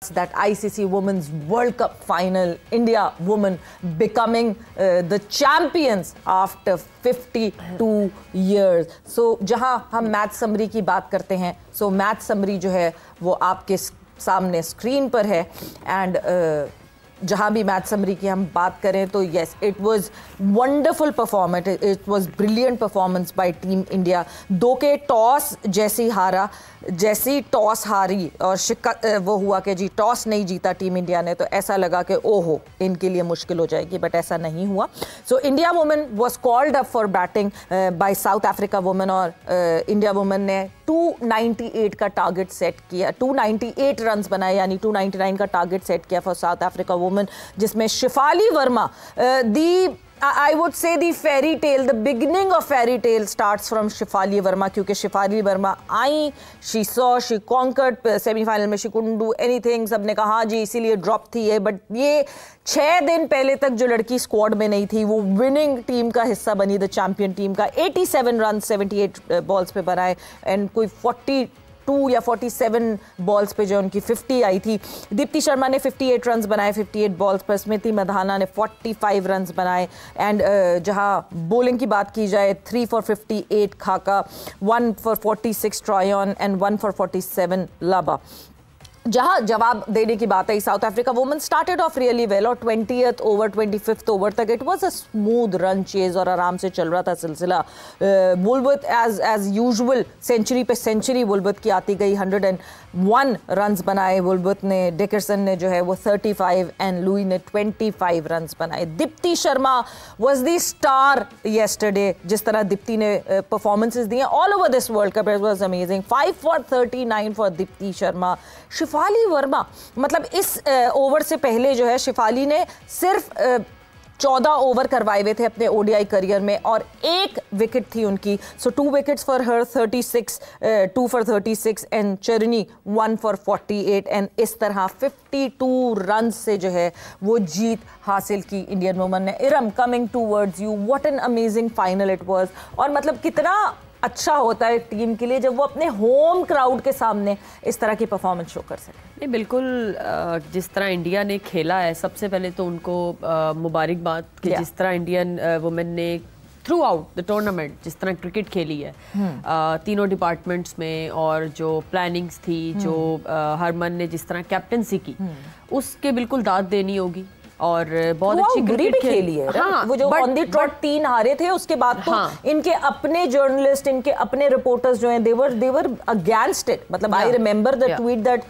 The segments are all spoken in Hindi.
that ICC Women's World Cup final, India women becoming the champions after 52 years. So जहां हम मैच समरी की बात करते हैं, so मैच समरी जो है वो आपके सामने स्क्रीन पर है एंड जहाँ भी मैच समरी की हम बात करें तो yes it was wonderful performance, it was brilliant performance by team India. 2 के टॉस जैसी टॉस हारी और वो हुआ कि जी टॉस नहीं जीता टीम इंडिया ने, तो ऐसा लगा कि ओहो इनके लिए मुश्किल हो जाएगी, बट ऐसा नहीं हुआ. So India women was called up for batting bye south Africa women और इंडिया वुमेन ने 298 का टारगेट सेट किया, 298 रन्स बनाए, यानी 299 का टारगेट सेट किया फॉर साउथ अफ्रीका वुमेन, जिसमें Shifali Verma I would say the fairy tale, the beginning of fairy tale starts from Shefali Verma, क्योंकि शिफाली वर्मा आई, she conquered सेमीफाइनल में, she couldn't do anything. सबने कहा हाँ जी इसीलिए ड्रॉप थी ये, बट ये 6 दिन पहले तक जो लड़की स्क्वाड में नहीं थी वो विनिंग टीम का हिस्सा बनी, द चैंपियन टीम का. 87 रन 78 बॉल्स पे बनाए एंड कोई 42 या 47 बॉल्स पे जो उनकी 50 आई थी. दीप्ति शर्मा ने 58 रन्स बनाए 58 बॉल्स पर, स्मृति मंधाना ने 45 रन्स बनाए एंड जहां बॉलिंग की बात की जाए 3 for 58 खाका, 1 for 46 ट्रायन एंड 1 for 47 लाबा. जहां जवाब देने की बात है, south Africa women started off really well और 20th ओवर 25th ओवर तक it was a smooth run chase और आराम से चल रहा था सिलसिला. वुलवर्थ एज यूजुअल सेंचुरी पे सेंचुरी वुलवर्थ की आती गई, 101 रन्स बनाए वुलवर्थ ने, डिकरसन ने जो है वो 35 एंड लुई ने 25 रन्स बनाए. Deepti Sharma was the star yesterday. जिस तरह दीप्ति ने परफॉर्मेंसेस दी all over this World Cup, it was amazing. 5 for 39 for Deepti Sharma. Shafali Verma, मतलब इस ओवर से पहले जो है शिफाली ने सिर्फ 14 ओवर करवाए हुए थे अपने ओडीआई करियर में और 1 विकेट थी उनकी. सो 2 wickets for her, 36, 2 for 36 and चरनी 1 for 48 एंड इस तरह 52 रन से जो है वो जीत हासिल की इंडियन वुमेन ने. Iram, coming towards you, what an amazing final it was. और मतलब कितना अच्छा होता है टीम के लिए जब वो अपने होम क्राउड के सामने इस तरह की परफॉर्मेंस शो कर सके. नहीं बिल्कुल, जिस तरह इंडिया ने खेला है, सबसे पहले तो उनको मुबारकबाद कि जिस तरह इंडियन वुमेन ने थ्रू आउट द टूर्नामेंट जिस तरह क्रिकेट खेली है, तीनों डिपार्टमेंट्स में, और जो प्लानिंग्स थी, जो हरमन ने जिस तरह कैप्टनसी की, उसके बिल्कुल दाद देनी होगी. और बहुत अच्छी क्रिकेट खेली है. हाँ, वो जो ऑन द ट्रॉट 3 हारे थे उसके बाद तो इनके अपने जर्नलिस्ट, इनके अपने रिपोर्टर्स जो हैं they were against it. मतलब I remember the tweet that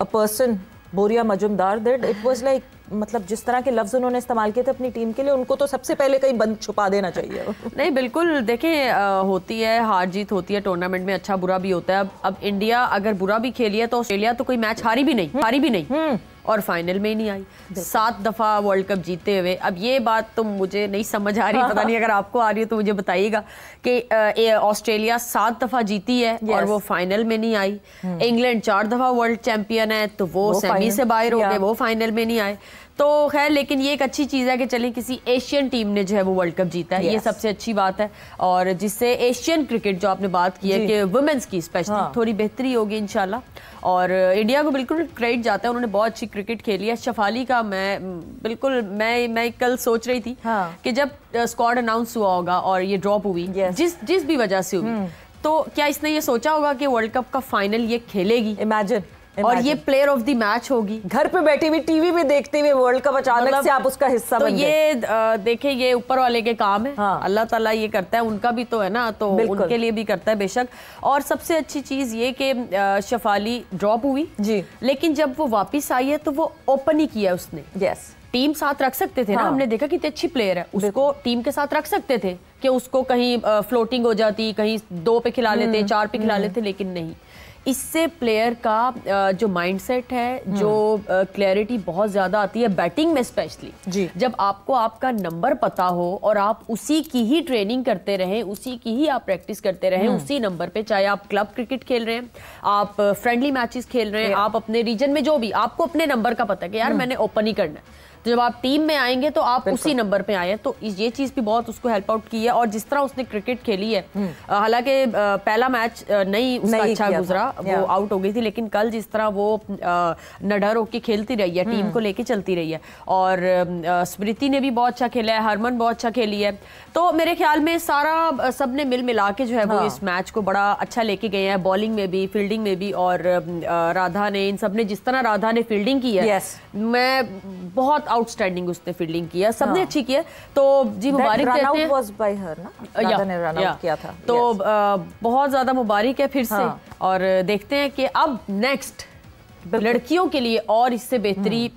a person, बोरिया Majumdar, that it was like, मतलब जिस तरह के लफ्ज उन्होंने इस्तेमाल किए थे अपनी टीम के लिए, उनको तो सबसे पहले कहीं बंद छुपा देना चाहिए. नहीं बिल्कुल, देखें होती है हार जीत होती है टूर्नामेंट में, अच्छा बुरा भी होता है. अब इंडिया अगर बुरा भी खेली है तो ऑस्ट्रेलिया तो कोई मैच हारी भी नहीं और फाइनल में ही नहीं आई. 7 दफ़ा वर्ल्ड कप जीते हुए. अब ये बात तो मुझे नहीं समझ आ रही, पता नहीं अगर आपको आ रही है तो मुझे बताइएगा कि ऑस्ट्रेलिया 7 दफ़ा जीती है और वो फाइनल में नहीं आई. इंग्लैंड 4 दफ़ा वर्ल्ड चैंपियन है तो वो सेमी से बाहर हो गए, वो फाइनल में नहीं आए. तो खैर, लेकिन ये एक अच्छी चीज़ है कि चलिए किसी एशियन टीम ने जो है वो वर्ल्ड कप जीता है. ये सबसे अच्छी बात है, और जिससे एशियन क्रिकेट जो आपने बात की है कि वुमेन्स की स्पेशली थोड़ी बेहतरी होगी इंशाल्लाह. और इंडिया को बिल्कुल क्रेडिट जाता है, उन्होंने बहुत अच्छी क्रिकेट खेली है. शफाली का मैं कल सोच रही थी कि जब स्क्वाड अनाउंस हुआ होगा और ये ड्रॉप हुई, जिस भी वजह से हुई, तो क्या इसने ये सोचा होगा कि वर्ल्ड कप का फाइनल ये खेलेगी? इमेजिन. और ये प्लेयर ऑफ द मैच होगी, घर पे बैठी हुई टीवी में देखते हुए वर्ल्ड कप अचानक से आप उसका हिस्सा बन गए. तो ये देखें, ये ऊपर वाले के काम है. अल्लाह ताला ये करता है, उनका भी तो है ना, तो उनके लिए भी करता है बेशक. और सबसे अच्छी चीज ये कि शफाली ड्रॉप हुई जी, लेकिन जब वो वापस आई है तो वो ओपन ही किया उसने. टीम साथ रख सकते थे ना, हमने देखा कितनी अच्छी प्लेयर है, उसको टीम के साथ रख सकते थे कि उसको कहीं फ्लोटिंग हो जाती, कहीं 2 पे खिला लेते, 4 पे खिला लेते, लेकिन नहीं. इससे प्लेयर का जो माइंडसेट है, जो क्लैरिटी बहुत ज़्यादा आती है बैटिंग में स्पेशली, जब आपको आपका नंबर पता हो और आप उसी की ही ट्रेनिंग करते रहें, उसी की ही आप प्रैक्टिस करते रहें उसी नंबर पे, चाहे आप क्लब क्रिकेट खेल रहे हैं, आप फ्रेंडली मैचेस खेल रहे हैं, आप अपने रीजन में जो भी, आपको अपने नंबर का पता है कि यार मैंने ओपन ही करना है. तो जब आप टीम में आएंगे तो आप उसी नंबर पे आए। तो ये चीज भी बहुत उसको हेल्प आउट की है। और जिस तरह उसने क्रिकेट खेली है, हालांकि पहला मैच नहीं उसका अच्छा गुजरा, वो आउट हो गई थी, लेकिन कल जिस तरह वो नडर होके खेलती रही है, टीम को लेके चलती रही है, और स्मृति ने भी बहुत अच्छा खेला है, हरमन बहुत अच्छा खेली है। तो मेरे ख्याल में सारा सब ने मिल मिला के जो है वो इस मैच को बड़ा अच्छा लेके गए हैं, बॉलिंग में भी, फील्डिंग में भी। और राधा ने, इन सब ने, जिस तरह राधा ने फील्डिंग की है, मैं बहुत आउटस्टैंडिंग उसने फील्डिंग की है, सबने अच्छी की है। तो जी मुबारक देते हैं। राधा ने रन आउट किया था, तो बहुत ज्यादा मुबारक है फिर से। और देखते हैं कि अब नेक्स्ट लड़कियों के लिए और इससे बेहतरी,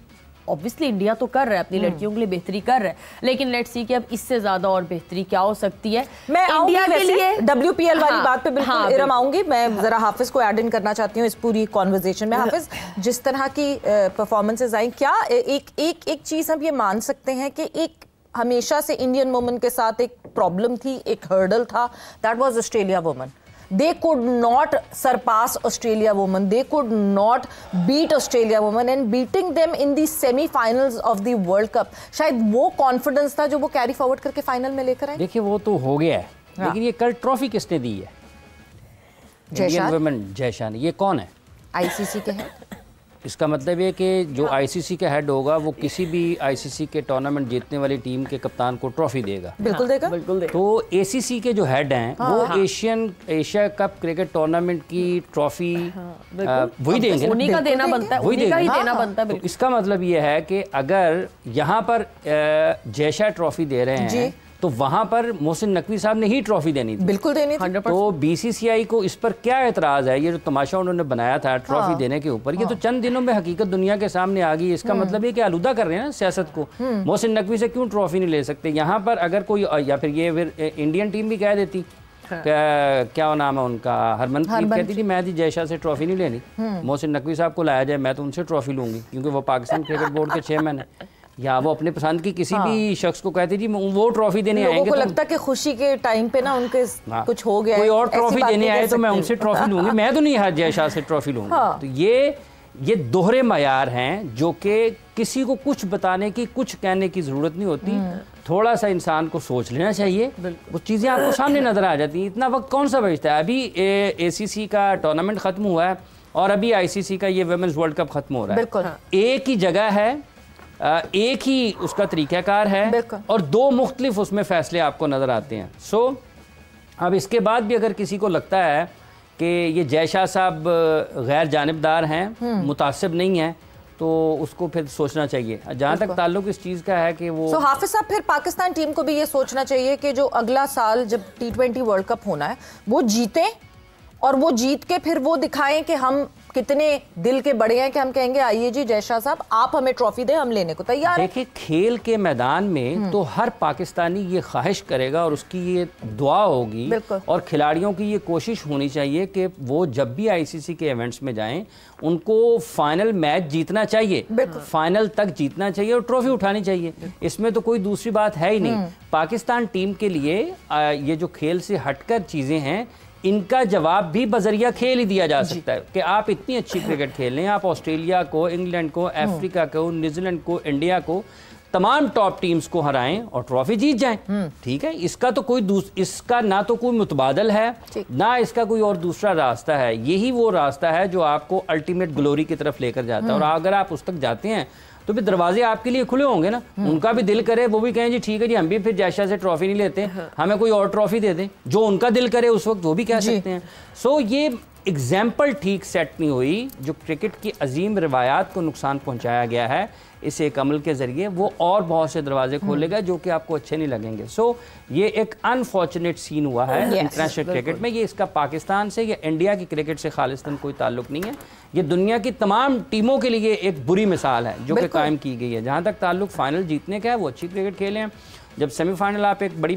ऑब्वियसली इंडिया तो कर रहा है, अपनी लड़कियों के लिए बेहतरी कर रहा है, लेकिन लेट्स सी कि अब इससे ज्यादा और बेहतरी क्या हो सकती है। मैं इंडिया के लिए WPL वाली बात पे बिल्कुल इरम आऊंगी। मैं जरा हाफिज को ऐड इन करना चाहती हूँ इस पूरी कॉन्वर्सेशन में। हाफिज, जिस तरह की परफॉर्मेंसेस आई, क्या एक चीज हम ये मान सकते हैं कि एक हमेशा से इंडियन वुमेन के साथ एक प्रॉब्लम थी, एक हर्डल था, that was Australia women. They could not surpass Australia women. They could not beat Australia women, and beating them in the semi-finals of the World Cup. शायद वो कॉन्फिडेंस था जो वो कैरी फॉरवर्ड करके फाइनल में लेकर आए। देखिए वो तो हो गया है, लेकिन ये कल ट्रॉफी किसने दी है? इंडियन वुमेन जयशाह ने। ये कौन है? ICC के हैं। इसका मतलब ये कि जो ICC का हेड होगा वो किसी भी ICC के टूर्नामेंट जीतने वाली टीम के कप्तान को ट्रॉफी देगा। बिल्कुल देगा, बिल्कुल देगा। तो ACC के जो हेड हैं वो एशिया कप क्रिकेट टूर्नामेंट की ट्रॉफी वही देंगे, उन्हीं का देना बनता है, उन्हीं का ही देना बनता है। तो इसका मतलब ये है कि अगर यहाँ पर जयशाह ट्रॉफी दे रहे हैं तो वहां पर मोहसिन नकवी साहब ने ही ट्रॉफी देनी थी, बिल्कुल देनी थी। तो BCCI को इस पर क्या एतराज है? ये जो तमाशा उन्होंने बनाया था ट्रॉफी देने के ऊपर, ये तो चंद दिनों में हकीकत दुनिया के सामने आ गई। इसका मतलब ये कि आलूदा कर रहे हैं ना सियासत को। मोहसिन नकवी से क्यों ट्रॉफी नहीं ले सकते? यहाँ पर अगर कोई, या फिर ये फिर इंडियन टीम भी कह देती, क्या नाम है उनका, हरमनप्रीत कहती थी मैं थी जयशाह से ट्रॉफी नहीं लेनी, मोहसिन नकवी साहब को लाया जाए, मैं तो उनसे ट्रॉफी लूंगी, क्योंकि वो पाकिस्तान क्रिकेट बोर्ड के चेयरमैन है। या वो अपने पसंद की किसी भी शख्स को कहती थी वो ट्रॉफी देने आएंगे। लोगों को लगता कि खुशी के टाइम पे ना उनके कुछ हो गया, कोई और ट्रॉफी देने आए तो मैं उनसे ट्रॉफी लूंगी, मैं तो नहीं जयशाह से ट्रॉफी लूंगी। तो ये दोहरे मयार हैं जो कि किसी को कुछ बताने की, कुछ कहने की जरूरत नहीं होती। थोड़ा सा इंसान को सोच लेना चाहिए, वो चीज़ें आपको सामने नजर आ जाती हैं। इतना वक्त कौन सा बचता है? अभी ACC का टूर्नामेंट खत्म हुआ है और अभी ICC का ये वुमेन्स वर्ल्ड कप खत्म हो रहा है। एक ही जगह है, एक ही उसका तरीक़ाकार है और दो मुख्तलिफ उसमें फ़ैसले आपको नज़र आते हैं। सो अब इसके बाद भी अगर किसी को लगता है कि ये जयशाह साहब गैर जानिबदार हैं, मुतासिब नहीं हैं, तो उसको फिर सोचना चाहिए। जहाँ तक ताल्लुक इस चीज़ का है कि वो हाफिज साहब, फिर पाकिस्तान टीम को भी ये सोचना चाहिए कि जो अगला साल जब T20 वर्ल्ड कप होना है वो जीतें, और वो जीत के फिर वो दिखाएं कि हम कितने दिल के बड़े हैं कि हम कहेंगे आइए जी जयशाह साहब आप हमें ट्रॉफी दें, हम लेने को तैयार हैं। देखिए खेल के मैदान में तो हर पाकिस्तानी ये ख्वाहिश करेगा और उसकी ये दुआ होगी और खिलाड़ियों की ये कोशिश होनी चाहिए कि वो जब भी ICC के इवेंट्स में जाएं उनको फाइनल मैच जीतना चाहिए, फाइनल तक जीतना चाहिए और ट्रॉफी उठानी चाहिए। इसमें तो कोई दूसरी बात है ही नहीं। पाकिस्तान टीम के लिए ये जो खेल से हटकर चीज़ें हैं इनका जवाब भी बजरिया खेल ही दिया जा सकता है कि आप इतनी अच्छी क्रिकेट खेल रहे हैं, आप ऑस्ट्रेलिया को, इंग्लैंड को, अफ्रीका को, न्यूजीलैंड को, इंडिया को, तमाम टॉप टीम्स को हराएं और ट्रॉफी जीत जाएं। ठीक है, इसका तो कोई इसका ना तो कोई मुतबादल है ना इसका कोई और दूसरा रास्ता है। यही वो रास्ता है जो आपको अल्टीमेट ग्लोरी की तरफ लेकर जाता है। और अगर आप उस तक जाते हैं तो फिर दरवाजे आपके लिए खुले होंगे ना। उनका भी दिल करे, वो भी कहें जी ठीक है जी हम भी फिर जयशाह से ट्रॉफी नहीं लेते, हमें कोई और ट्रॉफी दे दें, जो उनका दिल करे उस वक्त वो भी कह सकते हैं। सो ये एग्जाम्पल ठीक सेट नहीं हुई। जो क्रिकेट की अजीम रिवायात को नुकसान पहुंचाया गया है इस एक अमल के ज़रिए, वो और बहुत से दरवाजे खोलेगा जो कि आपको अच्छे नहीं लगेंगे। सो ये एक अनफॉर्चुनेट सीन हुआ है इंटरनेशनल क्रिकेट में। ये इसका पाकिस्तान से या इंडिया की क्रिकेट से खालिस्तान कोई ताल्लुक नहीं है। ये दुनिया की तमाम टीमों के लिए एक बुरी मिसाल है जो कि कायम की गई है। जहाँ तक ताल्लुक फाइनल जीतने का है, वो अच्छी क्रिकेट खेले हैं। जब सेमीफाइनल आप एक बड़ी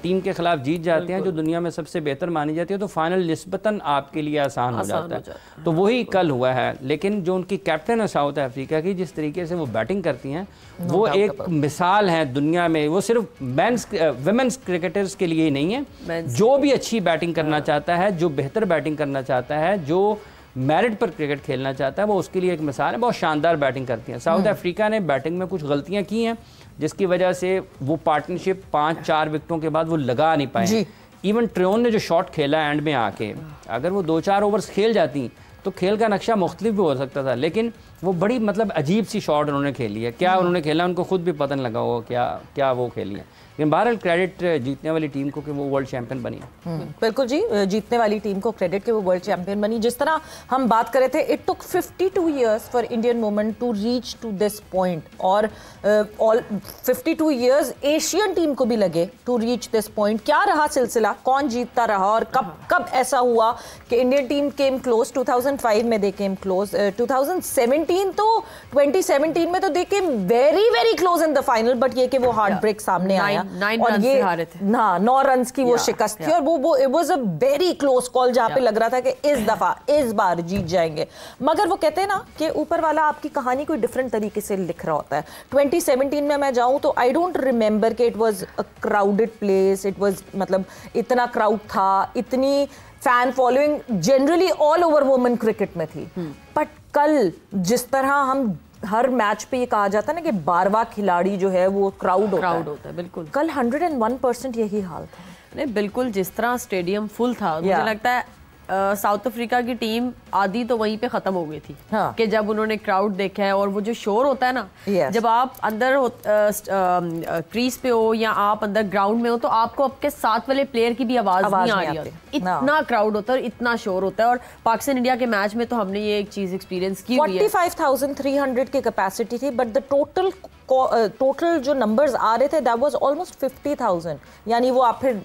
टीम के खिलाफ जीत जाते हैं जो दुनिया में सबसे बेहतर मानी जाती है, तो फाइनल निस्बतन आपके लिए आसान हो जाता है। तो वही कल हुआ है। लेकिन जो उनकी कैप्टन है साउथ अफ्रीका की, जिस तरीके से वो बैटिंग करती हैं, वो एक मिसाल है दुनिया में। वो सिर्फ वुमेन्स क्रिकेटर्स के लिए ही नहीं है, जो भी अच्छी बैटिंग करना चाहता है, जो बेहतर बैटिंग करना चाहता है, जो मेरिट पर क्रिकेट खेलना चाहता है वो उसके लिए एक मिसाल है। बहुत शानदार बैटिंग करती हैं। साउथ अफ्रीका ने बैटिंग में कुछ गलतियां की हैं जिसकी वजह से वो पार्टनरशिप 5-4 विकेटों के बाद वो लगा नहीं पाए। इवन ट्रेन ने जो शॉट खेला एंड में आके, अगर वो 2-4 ओवर्स खेल जाती तो खेल का नक्शा मुख्तलिफ भी हो सकता था, लेकिन वो बड़ी मतलब अजीब सी शॉट उन्होंने खेली है। क्या उन्होंने खेला उनको खुद भी पता नहीं लगा होगा क्या वो खेली है। लेकिन बहरहाल क्रेडिट जीतने वाली टीम को कि वो वर्ल्ड चैंपियन बनी। बिल्कुल जी, जीतने वाली टीम को क्रेडिट कि वो वर्ल्ड चैंपियन बनी। जिस तरह हम बात कर रहे थे, it took 52 years for Indian women to reach to this point, और ऑल 52 इयर्स एशियन टीम को भी लगे टू रीच दिस पॉइंट। क्या रहा सिलसिला, कौन जीतता रहा और कब ऐसा हुआ कि इंडियन टीम केम क्लोज? 2005 में दे केम क्लोज, 2017 में तो they came very very close in the final, but ये कि वो हार्ट ब्रेक सामने आया और ये 9 रन की वो शिकस्त थी, और वो it was a very close call जहां पे लग रहा था कि इस बार जीत जाएंगे। मगर वो कहते हैं ना कि ऊपर वाला आपकी कहानी कोई डिफरेंट तरीके से लिख रहा होता है। 2017 में मैं जाऊं तो आई डोंट रिमेंबर कि it was a crowded place, it was मतलब इतना क्राउड था, इतनी fan following generally all over women cricket में थी। बट कल जिस तरह हम हर मैच पे ये कहा जाता है ना कि 12वां खिलाड़ी जो है वो क्राउड होता है, बिल्कुल कल 101% यही हाल था। नहीं बिल्कुल, जिस तरह स्टेडियम फुल था, मुझे लगता है साउथ अफ्रीका की टीम आधी तो वहीं पे खत्म हो गई थी। हाँ। कि जब उन्होंने क्राउड देखा है और वो जो शोर होता है ना, जब आप अंदर क्रीज पे हो या आप अंदर ग्राउंड में हो तो आपको आपके साथ वाले प्लेयर की भी आवाज नहीं आ रही होती। इतना क्राउड होता है और इतना शोर होता है। और पाकिस्तान इंडिया के मैच में तो हमने ये एक चीज एक्सपीरियंस की हुई है। 45,300 की कैपेसिटी थी, बट द टोटल जो नंबर्स आ रहे थे दैट वाज ऑलमोस्ट 50,000, यानी वो आप फिर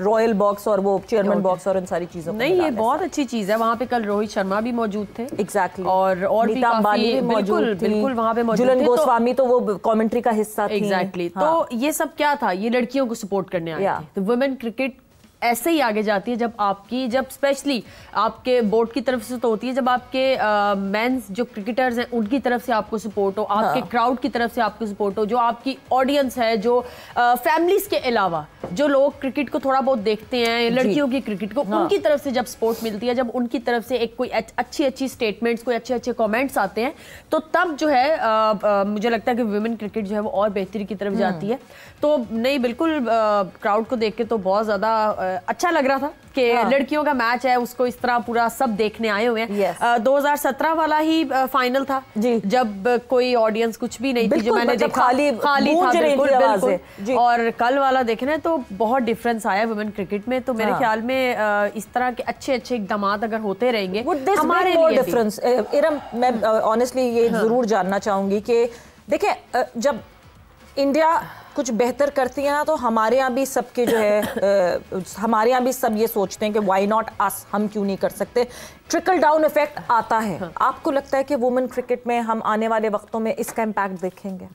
रॉयल बॉक्स और वो चेयरमैन बॉक्स और इन सारी चीजों नहीं, ये बहुत अच्छी चीज है। वहाँ पे कल रोहित शर्मा भी मौजूद थे। एग्जैक्टली। और भी काफी बिल्कुल वहाँ पे मौजूद थे। जुलन गोस्वामी तो वो कमेंट्री का हिस्सा थी। एग्जैक्टली। तो ये सब क्या था, ये लड़कियों को सपोर्ट करने आए थे। तो वुमेन क्रिकेट ऐसे ही आगे जाती है जब स्पेशली आपके बोर्ड की तरफ से तो होती है, जब आपके मेंस जो क्रिकेटर्स हैं उनकी तरफ से आपको सपोर्ट हो, आपके क्राउड की तरफ से आपको सपोर्ट हो, जो आपकी ऑडियंस है, जो फैमिलीज के अलावा जो लोग क्रिकेट को थोड़ा बहुत देखते हैं, लड़कियों की क्रिकेट को, उनकी तरफ से जब सपोर्ट मिलती है, जब उनकी तरफ से एक कोई अच्छी स्टेटमेंट्स, कोई अच्छे कमेंट्स आते हैं, तो तब जो है मुझे लगता है कि वुमेन क्रिकेट जो है वो और बेहतरी की तरफ जाती है। तो नहीं बिल्कुल, क्राउड को देख के तो बहुत ज्यादा अच्छा लग रहा था कि लड़कियों का मैच है, उसको इस तरह पूरा सब देखने आए हुए हैं। 2017 वाला ही फाइनल था जब कोई ऑडियंस कुछ भी नहीं थी, जो मैंने देखा खाली था बिल्कुल। और कल वाला देखना तो बहुत डिफरेंस आया वुमेन क्रिकेट में। तो मेरे ख्याल में इस तरह के अच्छे इकदाम अगर होते रहेंगे हमारे लिए डिफरेंस। इरम, मैं ऑनेस्टली ये जरूर जानना चाहूंगी कि देखिए, जब इंडिया कुछ बेहतर करती है ना तो हमारे यहाँ भी सबके जो है हमारे यहाँ भी सब ये सोचते हैं कि व्हाई नॉट अस, हम क्यों नहीं कर सकते। ट्रिकल डाउन इफेक्ट आता है। आपको लगता है कि वुमेन क्रिकेट में हम आने वाले वक्तों में इसका इम्पैक्ट देखेंगे?